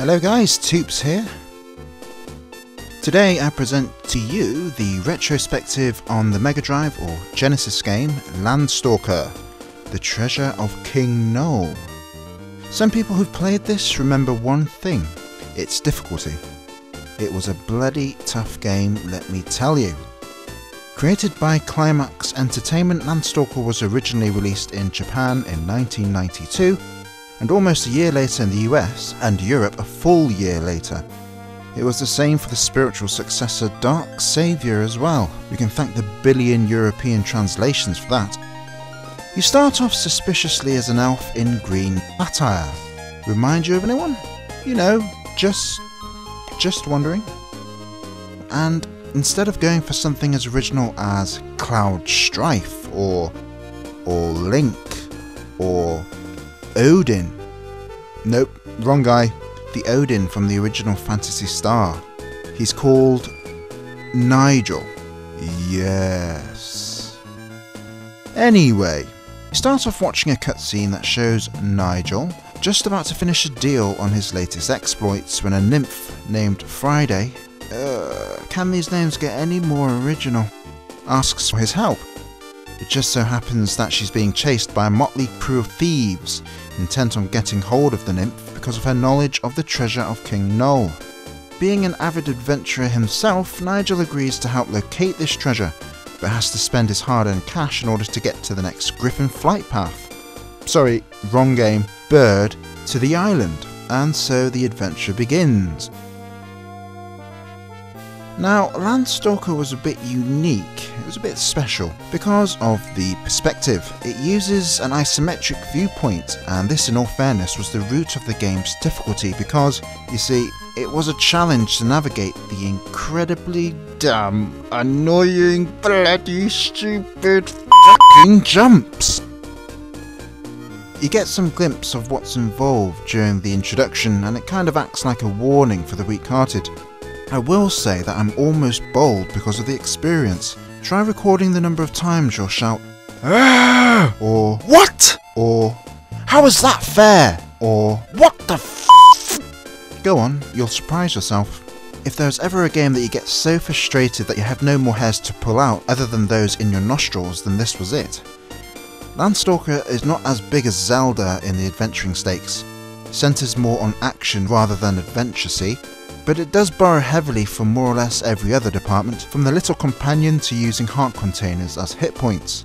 Hello guys, Toops here. Today I present to you the retrospective on the Mega Drive or Genesis game Landstalker, The Treasure of King Null. Some people who've played this remember one thing, its difficulty. It was a bloody tough game, let me tell you. Created by Climax Entertainment, Landstalker was originally released in Japan in 1992, and almost a year later in the US and Europe a full year later. It was the same for the spiritual successor Dark Savior as well. We can thank the billion European translations for that. You start off suspiciously as an elf in green attire. Remind you of anyone? You know, just wondering. And instead of going for something as original as Cloud Strife or Link or Odin. Nope, wrong guy. The Odin from the original Phantasy Star. He's called Nigel. Yes. Anyway, you start off watching a cutscene that shows Nigel just about to finish a deal on his latest exploits when a nymph named Friday, can these names get any more original, asks for his help. It just so happens that she's being chased by a motley crew of thieves, intent on getting hold of the nymph because of her knowledge of the treasure of King Null. Being an avid adventurer himself, Nigel agrees to help locate this treasure, but has to spend his hard-earned cash in order to get to the next Griffin flight path. Sorry, wrong game. Bird to the island, and so the adventure begins. Now, Landstalker was a bit unique, it was a bit special, because of the perspective. It uses an isometric viewpoint, and this in all fairness was the root of the game's difficulty because, you see, it was a challenge to navigate the incredibly damn, annoying, bloody, stupid f***ing jumps. You get some glimpse of what's involved during the introduction, and it kind of acts like a warning for the weak-hearted. I will say that I'm almost bold because of the experience. Try recording the number of times you'll shout, "Ah!" or "What?" or "How is that fair?" or "What the f***?" Go on, you'll surprise yourself. If there's ever a game that you get so frustrated that you have no more hairs to pull out other than those in your nostrils, then this was it. Landstalker is not as big as Zelda in the adventuring stakes. It centres more on action rather than adventure, see? But it does borrow heavily from more or less every other department, from the little companion to using heart containers as hit points.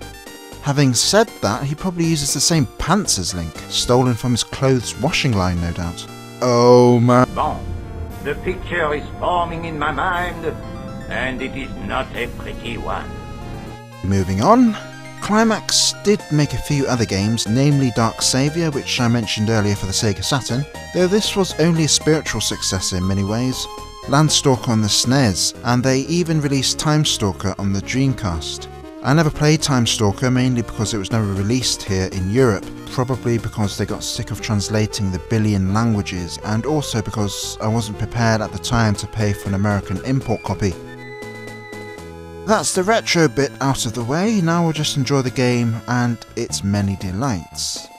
Having said that, he probably uses the same pants as Link, stolen from his clothes washing line no doubt. Oh man. Bon, the picture is forming in my mind, and it is not a pretty one. Moving on. Climax did make a few other games, namely Dark Savior, which I mentioned earlier for the Sega Saturn, though this was only a spiritual successor in many ways, Landstalker on the SNES, and they even released Time Stalker on the Dreamcast. I never played Time Stalker mainly because it was never released here in Europe, probably because they got sick of translating the billion languages, and also because I wasn't prepared at the time to pay for an American import copy. That's the retro bit out of the way, now we'll just enjoy the game and its many delights.